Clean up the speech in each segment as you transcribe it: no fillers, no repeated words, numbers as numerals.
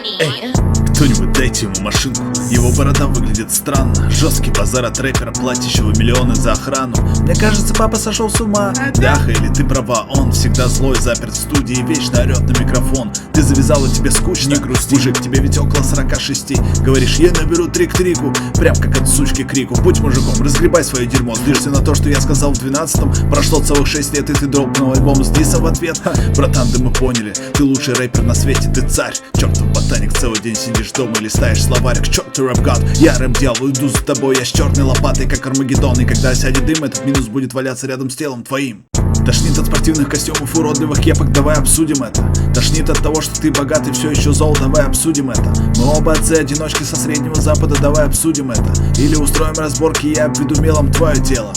Ronnie. Кто-нибудь дайте ему машинку. Его борода выглядит странно. Жесткий базар от рэпера, платящего миллионы за охрану. Мне кажется, папа сошел с ума. Да, Хейли, ты права, он всегда злой, заперт в студии и вечно орет на микрофон. Ты завязала, тебе скучно? Не грусти, мужик, тебе ведь около 46. Говоришь, я наберу трик трику, прям как от сучки крику. Будь мужиком, разгребай свое дерьмо. Злишься на то, что я сказал в 12-м. Прошло целых 6 лет, и ты дропнул альбом с дисом в ответ. Братан, да мы поняли, ты лучший рэпер на свете, ты царь. Чертов ботаник, целый день сидишь дома и листаешь словарь. К черту рэп-гад, я рэп-дьявол, иду за тобой. Я с черной лопатой, как Армагеддон. И когда сядет дым, этот минус будет валяться рядом с телом твоим. Тошнит от спортивных костюмов, уродливых кепок, давай обсудим это. Тошнит от того, что ты богатый, все еще зол, давай обсудим это. Мы оба отцы-одиночки со Среднего Запада, давай обсудим это. Или устроим разборки, я обведу мелом твое тело.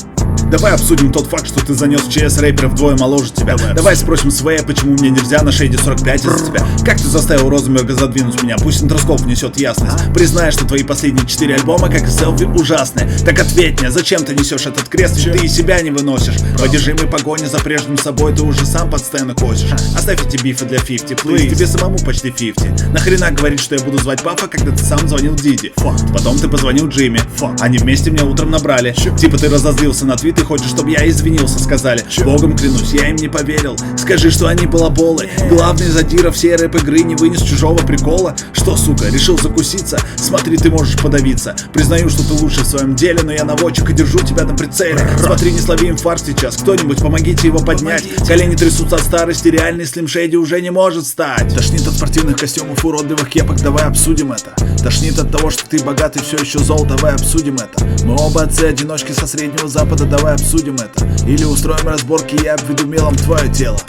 Давай обсудим тот факт, что ты занес в ЧС рэпера вдвое моложе тебя. Давай спросим Свея, почему мне нельзя на шейде 45 из-за тебя. Как ты заставил Розенберга задвинуть меня? Пусть Интерскоп внесет ясность. Признай, что твои последние 4 альбома, как и селфи, ужасные. Так ответь мне, зачем ты несешь этот крест, ведь ты и себя не выносишь. В одержимой погоне за прежним собой ты уже сам под сцену косишь. Оставь эти бифы для 50, плиз, тебе самому почти 50. Нахрена говорить, что я буду звать папа, когда ты сам звонил Диди? Потом ты позвонил Джимми. Они вместе меня утром набрали. Типа ты разозлился на твит и хочешь, чтобы я извинился, сказали. Богом клянусь, я им не поверил. Скажи, что они балаболы. Главный задира всей рэп-игры не вынес чужого прикола. Что, сука, решил закуситься? Смотри, ты можешь подавиться. Признаю, что ты лучший в своем деле, но я наводчик и держу тебя на прицеле. Смотри, не слови инфаркт сейчас. Кто-нибудь, помогите его поднять. Колени трясутся от старости, реальный Слим Шейди уже не может стать. Тошнит от спортивных костюмов, уродливых кепок, давай обсудим это. Тошнит от того, что ты богатый, все еще зол, давай обсудим это. Мы оба отцы-одиночки со Среднего Запада, давай обсудим это. Или устроим разборки, я обведу мелом твое тело.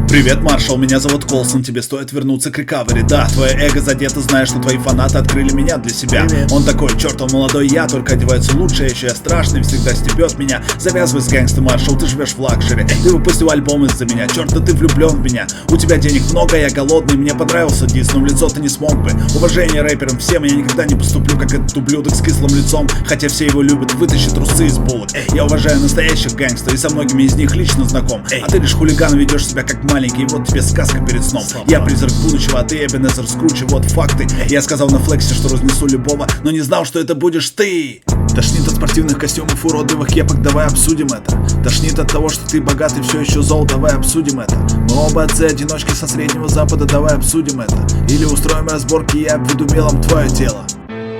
Привет, маршал, меня зовут Колсон, тебе стоит вернуться к рекавери. Да, твое эго задето, зная, что твои фанаты открыли меня для себя. Он такой, черт, он молодой я, только одевается лучше, еще я страшный, всегда стебет меня. Завязывай с гэнгста, маршал, ты живешь в лакшери. Ты выпустил альбом из-за меня, черт, да ты влюблен в меня. У тебя денег много, я голодный, мне понравился дис, но в лицо ты не смог бы. Уважение рэперам всем, я никогда не поступлю, как этот ублюдок с кислым лицом. Хотя все его любят, вытащи трусы из булок. Я уважаю настоящих гэнгстеров и со многими из них лично знаком. А ты лишь хулиган, ведешь себя как маленький. И вот тебе сказка перед сном. Я призрак будущего, а ты Эбенезер Скрудж, и вот факты. Я сказал на флексе, что разнесу любого, но не знал, что это будешь ты. Тошнит от спортивных костюмов, уродливых кепок, давай обсудим это. Тошнит от того, что ты богатый, все еще зол, давай обсудим это. Мы оба отцы-одиночки со Среднего Запада, давай обсудим это. Или устроим разборки, я обведу мелом твое тело.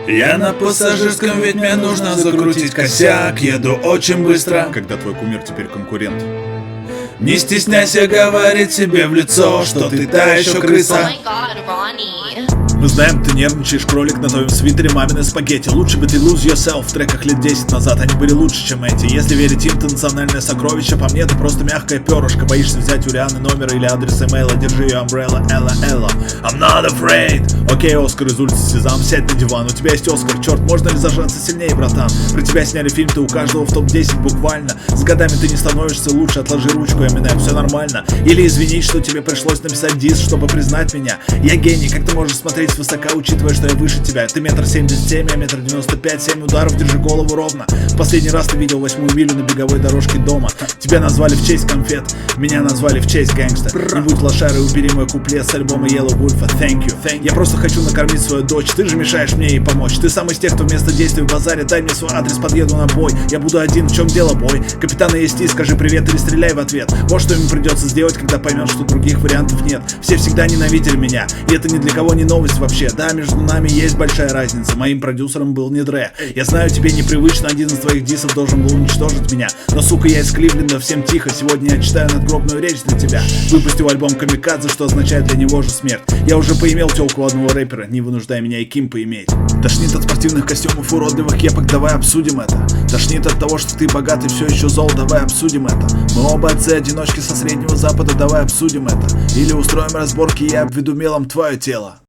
Я на пассажирском, ведь мне нужно закрутить косяк. Еду очень быстро, когда твой кумир теперь конкурент. Не стесняйся говорить себе в лицо, что ты та еще крыса. Oh my god, Ronnie. Мы знаем, ты нервничаешь, кролик на твоем свитере мамины спагетти. Лучше бы ты lose yourself в треках лет 10 назад, они были лучше, чем эти. Если верить им, ты национальное сокровище, по мне ты просто мягкое перышко. Боишься взять у Рианы номер или адрес имейла, держи ее umbrella, Элла, Элла. I'm not afraid. Окей, Оскар из улицы Сезам, сядь на диван, у тебя есть Оскар, черт, можно ли зажаться сильнее, братан? Про тебя сняли фильм, ты у каждого в топ-10 буквально. С годами ты не становишься лучше, отложи ручку, Эминем, все нормально. Или извинись, что тебе пришлось написать дис, чтобы признать меня. Я гений, как ты можешь смотреть свысока, учитывая, что я выше тебя. Ты 1,77 м, я 1,95 м, 7 ударов, держи голову ровно. В последний раз ты видел 8-ю милю на беговой дорожке дома. Тебя назвали в честь конфет, меня назвали в честь гэнгста. Не будь лошарой, убери мой куплет с альбома Yellow Wolf, thank you. Я просто хочу накормить свою дочь, ты же мешаешь мне ей помочь. Ты сам из тех, кто вместо действий в базаре, дай мне свой адрес, подъеду на бой. Я буду один, в чем дело, бой? Капитана есть и скажи привет или стреляй в ответ. Вот что ему придется сделать, когда поймет, что других вариантов нет. Все всегда ненавидели меня, и это ни для кого не новость вообще. Да, между нами есть большая разница, моим продюсером был не Дре. Я знаю, тебе непривычно, один из твоих дисов должен был уничтожить меня. Но, сука, я из Кливленда, всем тихо, сегодня я читаю надгробную речь для тебя. Выпустил альбом Камикадзе, что означает для него же смерть. Я уже поимел телку у одного рэпера, не вынуждай меня и Ким поиметь. Тошнит от спортивных костюмов, уродливых кепок, давай обсудим это. Тошнит от того, что ты богатый, все еще зол, давай обсудим это. Мы оба отцы-одиночки со Среднего Запада, давай обсудим это. Или устроим разборки, я обведу мелом твое тело.